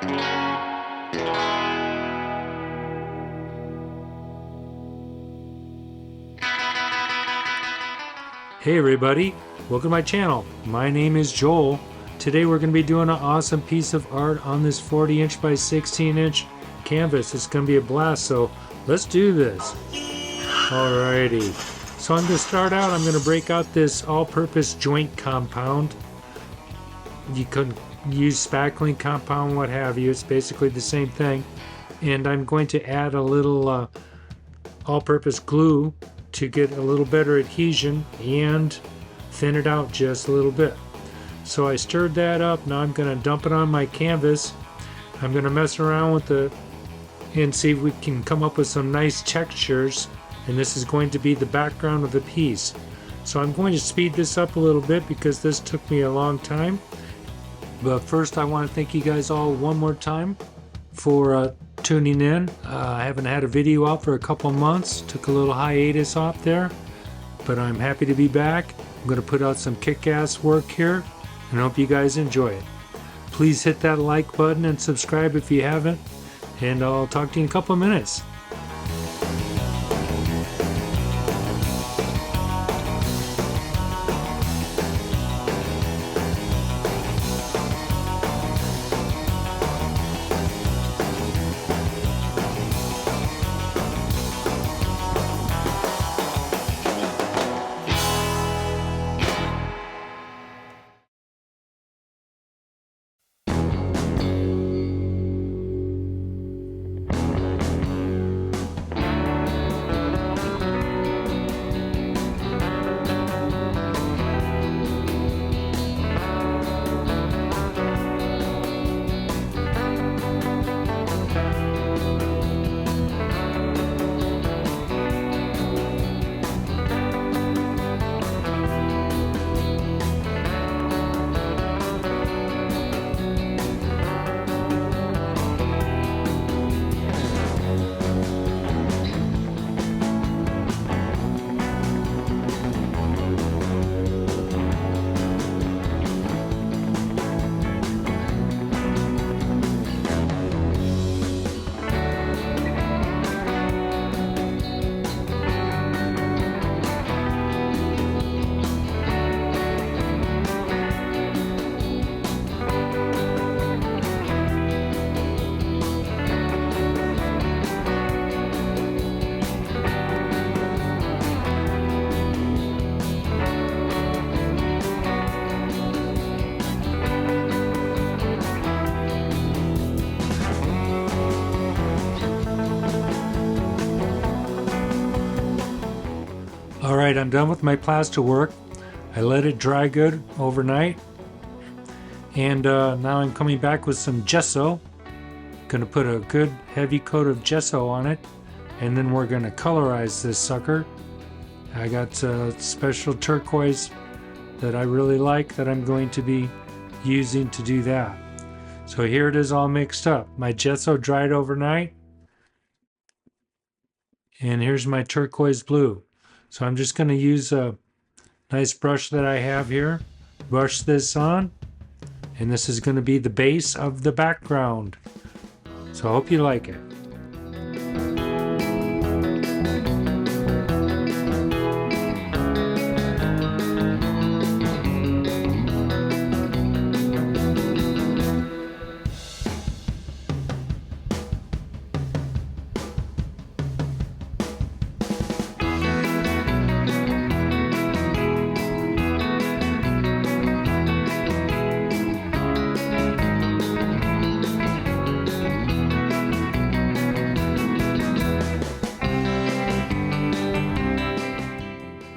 Hey everybody, welcome to my channel. My name is Joel. Today we're going to be doing an awesome piece of art on this 40" by 16" canvas. It's going to be a blast, so let's do this. Alrighty, so I'm going to start out, I'm going to break out this all-purpose joint compound. You can use spackling compound, what have you, it's basically the same thing. And I'm going to add a little all-purpose glue to get a little better adhesion and thin it out just a little bit. So I stirred that up. Now I'm going to dump it on my canvas. I'm going to mess around with it and see if we can come up with some nice textures, and this is going to be the background of the piece. So I'm going to speed this up a little bit because this took me a long time. But first I want to thank you guys all one more time for tuning in. I haven't had a video out for a couple months, took a little hiatus off there, but I'm happy to be back. I'm going to put out some kick-ass work here, and I hope you guys enjoy it. Please hit that like button and subscribe if you haven't, and I'll talk to you in a couple of minutes. Alright, I'm done with my plaster work. I let it dry good overnight. And now I'm coming back with some gesso. Gonna put a good heavy coat of gesso on it. And then we're gonna colorize this sucker. I got special turquoise that I really like that I'm going to be using to do that. So here it is all mixed up. My gesso dried overnight. And here's my turquoise blue. So I'm just going to use a nice brush that I have here, brush this on, and this is going to be the base of the background. So I hope you like it.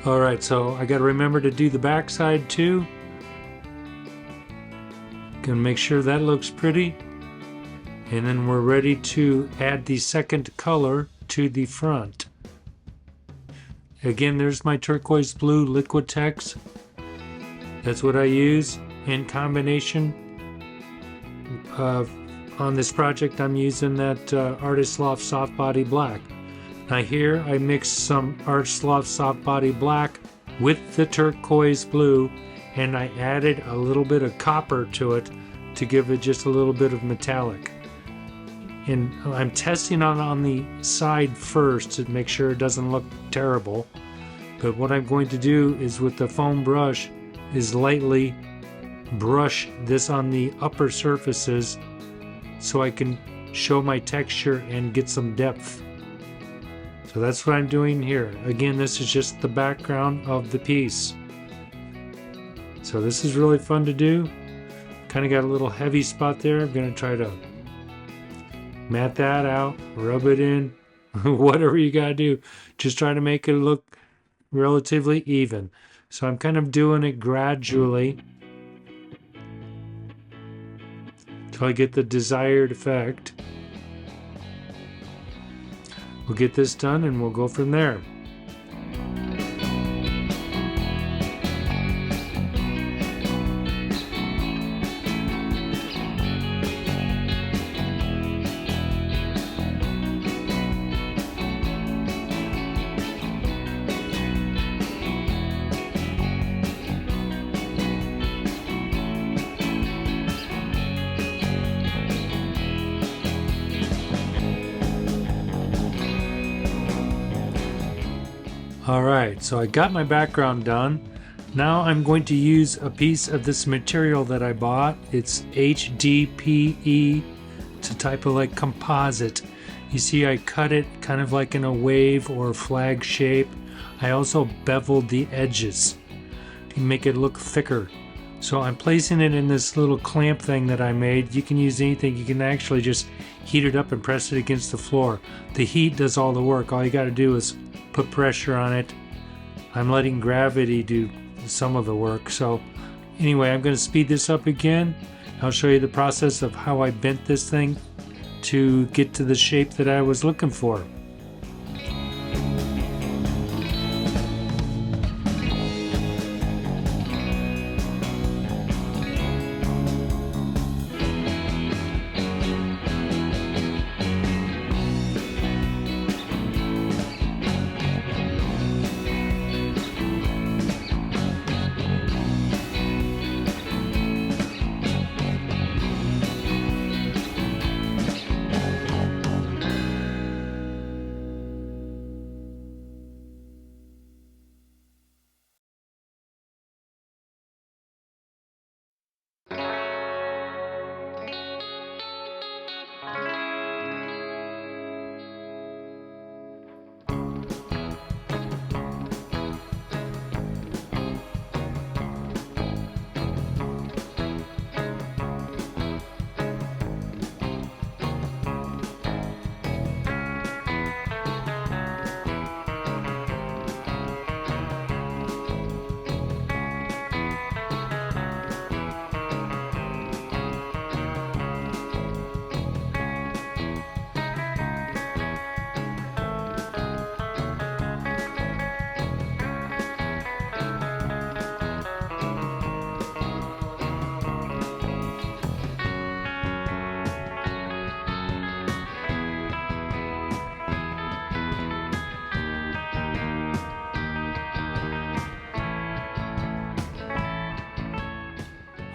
Alright, so I got to remember to do the back side too. Gonna make sure that looks pretty. And then we're ready to add the second color to the front. Again, there's my turquoise blue Liquitex. That's what I use in combination. On this project I'm using that Artist Loft Soft Body Black. Now here I mixed some Artist Loft Soft Body Black with the turquoise blue, and I added a little bit of copper to it to give it just a little bit of metallic. And I'm testing on the side first to make sure it doesn't look terrible. But what I'm going to do is with the foam brush is lightly brush this on the upper surfaces so I can show my texture and get some depth. So that's what I'm doing here. Again, this is just the background of the piece. So this is really fun to do. Kind of got a little heavy spot there. I'm going to try to mat that out, rub it in, whatever you gotta do. Just try to make it look relatively even. So I'm kind of doing it gradually till I get the desired effect. We'll get this done and we'll go from there. Alright, so I got my background done. Now I'm going to use a piece of this material that I bought. It's HDPE. It's a type of like composite. You see I cut it kind of like in a wave or flag shape. I also beveled the edges to make it look thicker. So I'm placing it in this little clamp thing that I made. You can use anything. You can actually just heat it up and press it against the floor. The heat does all the work. All you got to do is put pressure on it. I'm letting gravity do some of the work. So anyway, I'm going to speed this up again. I'll show you the process of how I bent this thing to get to the shape that I was looking for.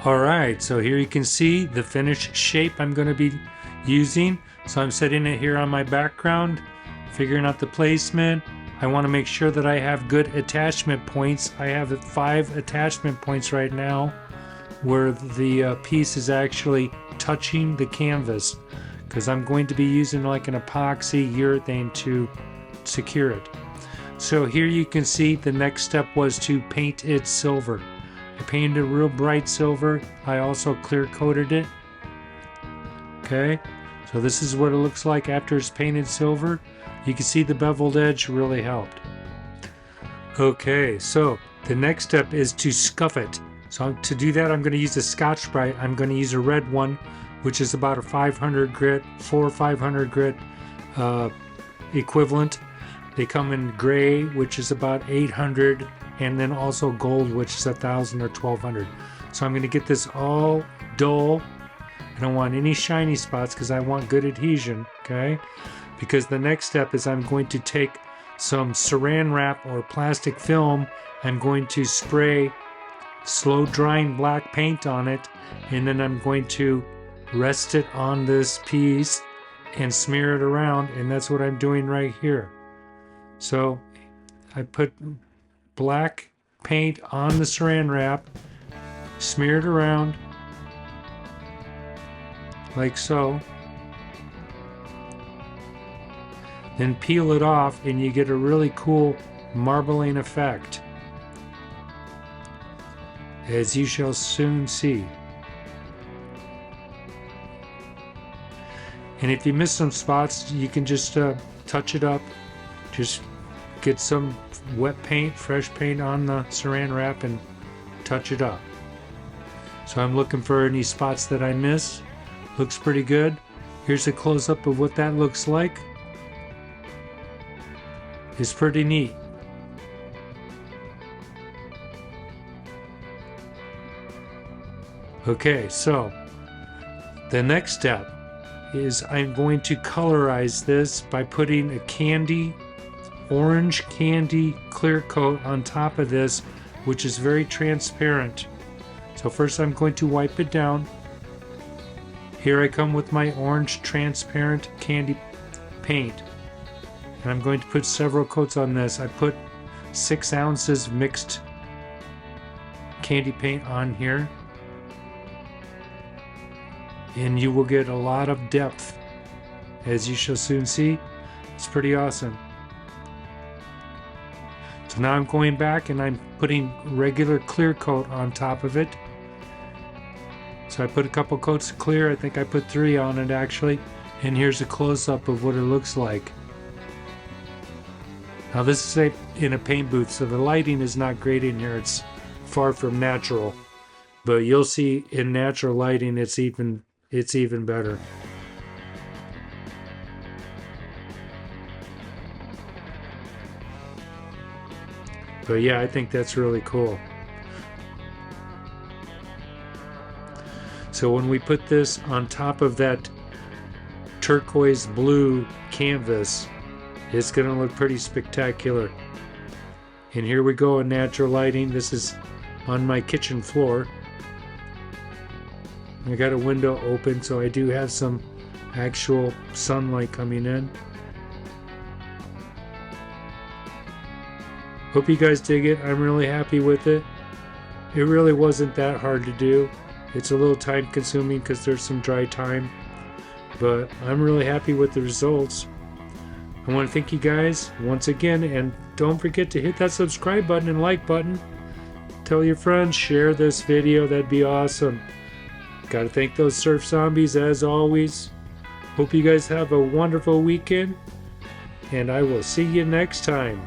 Alright, so here you can see the finished shape I'm going to be using. So I'm setting it here on my background, figuring out the placement. I want to make sure that I have good attachment points. I have 5 attachment points right now where the piece is actually touching the canvas, because I'm going to be using like an epoxy urethane to secure it. So here you can see the next step was to paint it silver. I painted it real bright silver. I also clear coated it. Okay, so this is what it looks like after it's painted silver. You can see the beveled edge really helped. Okay, so the next step is to scuff it. So to do that, I'm going to use a Scotch-Brite. I'm going to use a red one, which is about a 500 grit, 4 or 500 grit equivalent. They come in gray, which is about 800, and then also gold, which is 1,000 or 1,200. So I'm going to get this all dull. I don't want any shiny spots because I want good adhesion, okay? Because the next step is I'm going to take some saran wrap or plastic film. I'm going to spray slow drying black paint on it, and then I'm going to rest it on this piece and smear it around, and that's what I'm doing right here. So I put black paint on the saran wrap, smear it around like so, then peel it off and you get a really cool marbling effect, as you shall soon see. And if you miss some spots, you can just touch it up. Just get some wet paint, fresh paint on the saran wrap and touch it up. So I'm looking for any spots that I missed. Looks pretty good. Here's a close-up of what that looks like. It's pretty neat. Okay, so the next step is I'm going to colorize this by putting a orange candy clear coat on top of this, which is very transparent. So first I'm going to wipe it down. Here I come with my orange transparent candy paint, and I'm going to put several coats on this. I put 6 ounces mixed candy paint on here, and you will get a lot of depth, as you shall soon see. It's pretty awesome. So now I'm going back and I'm putting regular clear coat on top of it. So I put a couple coats of clear. I think I put 3 on it actually. And here's a close-up of what it looks like. Now this is in a paint booth, so the lighting is not great in here. It's far from natural. But you'll see in natural lighting it's even better. But yeah, I think that's really cool. So when we put this on top of that turquoise blue canvas, it's going to look pretty spectacular. And here we go in natural lighting. This is on my kitchen floor. I got a window open, so I do have some actual sunlight coming in. Hope you guys dig it. I'm really happy with it. It really wasn't that hard to do. It's a little time consuming because there's some dry time, but I'm really happy with the results. I want to thank you guys once again, and don't forget to hit that subscribe button and like button. Tell your friends, share this video, that'd be awesome. Gotta thank those surf zombies as always. Hope you guys have a wonderful weekend, and I will see you next time.